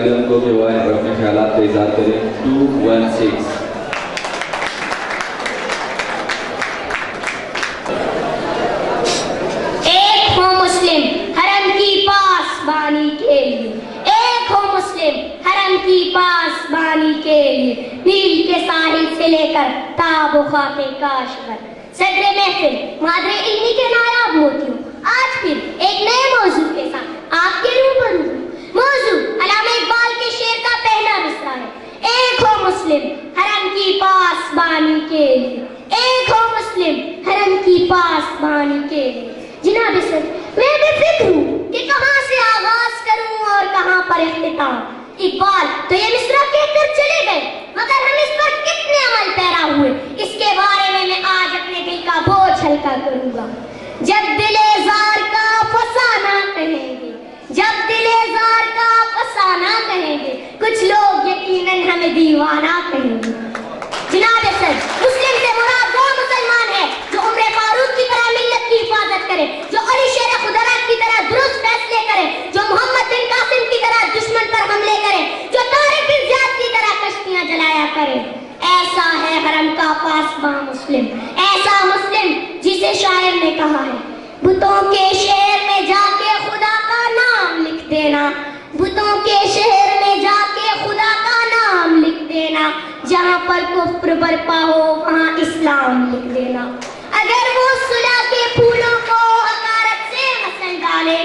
والدین کو کہ وہ اپنے خیالات کا اظہار کریں. 216. ایک ہو مسلم حرم کی پاسبانی کے لیے، ایک ہو مسلم حرم کی پاسبانی کے لیے، نیل کے ساحل سے لے کر تاب و خاک کاشغر. صدر محفل مادر علمی کے نایاب موتیوں، آج پھر ایک نئے موضوع کے ساتھ آپ کے روبرو ہوں. موضوع علامہ اقبال کے شعر کا پہلا مصرع ہے. ایک ہو مسلم حرم کی پاسبانی کے لیے، ایک ہو مسلم حرم کی پاسبانی کے لیے. جناب سر، میں بے فکر ہوں کہ کہاں سے آغاز کروں اور کہاں پر اختتام. اقبال تو یہ مصرع کہہ کر چلے گئے، مگر ہم اس پر کتنے عمل پیرا ہوئے، اس کے بارے میں آج اپنے دل کا بوجھ ہلکا کروں گا. جب دل زار کا فسانہ کہیں گے، جب دل زار کا فسانہ کہیں گے، کچھ لوگ یقیناً ہمیں دیوانہ کہیں گے. جناب سر، مسلم سے مراد وہ مسلمان ہے جو عمر فاروق کی طرح ملت کی حفاظت کرے، جو علی شیر خدرہ کی طرح درست فیصلے کرے، جو محمد بن قاسم کی طرح دشمن پر حملے کرے، جو طارق بن زیاد کی طرح کشتیاں جلایا کرے. ایسا ہے حرم کا پاسباں مسلم، ایسا مسلم جسے شاعر نے کہا ہے بتوں کے شہر میں جا کے خدا کا نام لکھ دینا، بتوں کے شہر میں جا کے خدا کا نام لکھ دینا، جہاں پر کفر برپا ہو وہاں اسلام لکھ دینا. اگر وہ صلح کے پھولوں کو حقارت سے مسل ڈالے،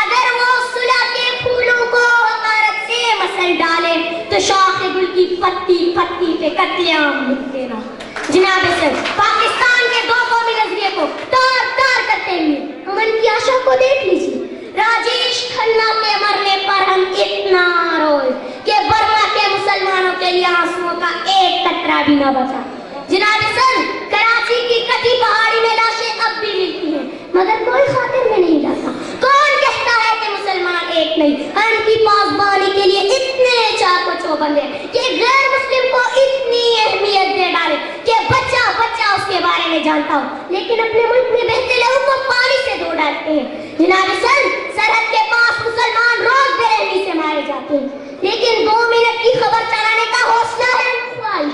اگر وہ صلح کے پھولوں کو حقارت سے مسل ڈالے، تو شاخ گل کی پتی پتی پہ قتل عام لکھ دینا. جناب سر، پاکستان کے دو قومی نظریے کو تار تار کرتے ہوئے امن کی آشا کو دیکھ لیجیے. راجیش کھنہ کے مرنے پر ہم اتنا روئے کہ برما کے مسلمانوں کے لیے آنسوؤں کا ایک قطرہ بھی نہ بچا. جناب سر، کراچی کی کٹی پہاڑی میں لاشیں اب بھی ملتی ہیں، مگر کوئی خاطر میں نہیں لاتا. کون کہتا ہے کہ مسلمان ایک نہیں؟ حرم کی پاسبانی کے لیے اتنے چاق و چوبند ہیں کہ غیر مسلم کو اتنی اہمیت دے ڈالے کہ بچہ بچہ اس کے بارے میں جانتا ہو، لیکن اپنے ملک میں بہتے لہو کو پانی سے دھو ڈالتے ہیں. جناب سر، سرحد کے پاس مسلمان روز بے رحمی سے مارے جاتے ہیں، لیکن 2 منٹ کی خبر چلانے کا حوصلہ ہے خواہش.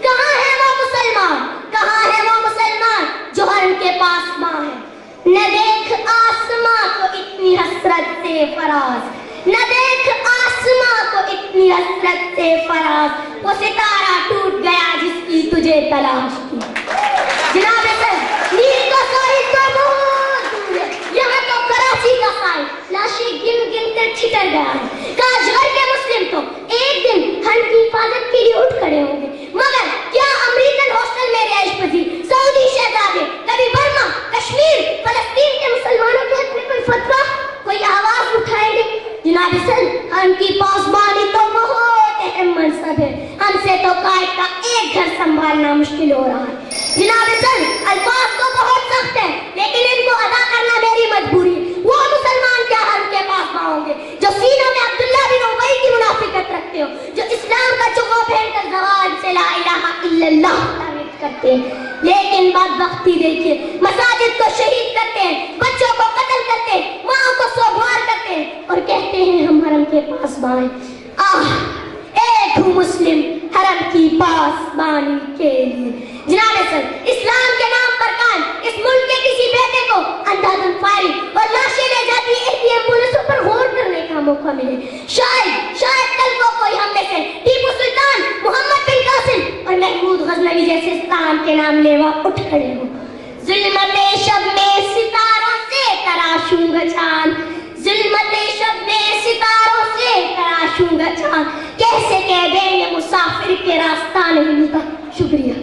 کہاں ہے وہ مسلمان، کہاں ہے وہ مسلمان جو حرم کے پاس ماں ہے؟ نہ دیکھ آسماں کو اتنی حسرت سے فراز، نہ دیکھ آسماں کو اتنی حسرت سے فراز، وہ ستارہ ٹوٹ گیا جس کی تجھے تلاش تھی. جناب سر، نیل کا ساحل تو بہت دور ہے، یہاں تو کراچی کا ساحل لاشیں گن گن کر چھٹر گیا ہے. کاشغر کے مسلم تو ایک دن حرم کی حفاظت کے لیے اٹھ کھڑے ہوں گے، مگر کیا امریکن ہاسٹل میں رہائش پذیر سعودی شہزادے کبھی برما، کشمیر، فلسطین کے مسلمانوں کے حق میں کوئی فتویٰ، کوئی آواز اٹھائیں گے؟ جناب سر، ہم کی پاسبانی تو بہت اہم منصب ہے، ہم سے تو قائد کا ایک گھر سنبھالنا مشکل ہو رہا ہے. جناب سر، الفاظ تو بہت سخت ہیں، لیکن ان کو ادا کرنا میری مجبوری. وہ مسلمان کیا حرم کے پاسباں ہوں گے جو سینوں میں عبداللہ بن ابی کی منافقت رکھتے ہو، جو اسلام کا چوغا پھیر کر زبان سے لا الہ الا اللہ تعریف کرتے ہیں، لیکن بدبختی دیکھیے، مساجد کو شہید کرتے ہیں، بچوں کو قتل کرتے ہیں، ماں کو سوگوار کرتے ہیں اور کہتے ہیں ہم حرم کے پاسباں ہیں. ایک ہوں مسلم حرم کی پاسبانی کے لیے. جناب سر، اسلام کے نام پر قائم اس ملک کے کسی بیٹے کو اندھا دھن فائرنگ اور لاشیں لے جاتی ایمبولینسوں پر غور کرنے کا موقع ملے. شاید کل کو کوئی ہم میں سے ٹیپو سلطان، محمد بن قاسم اور محمود غزنوی جیسے استان کے نام لیوا اٹھ کھڑے ہوں. ظلمت شب میں ستاروں سے تراشوں گا چاند، ظلمت شب میں ستاروں سے تراشوں گا چاند، کیسے کہہ دیں یہ مسافر کے راستہ نہیں ملتا. شکریہ.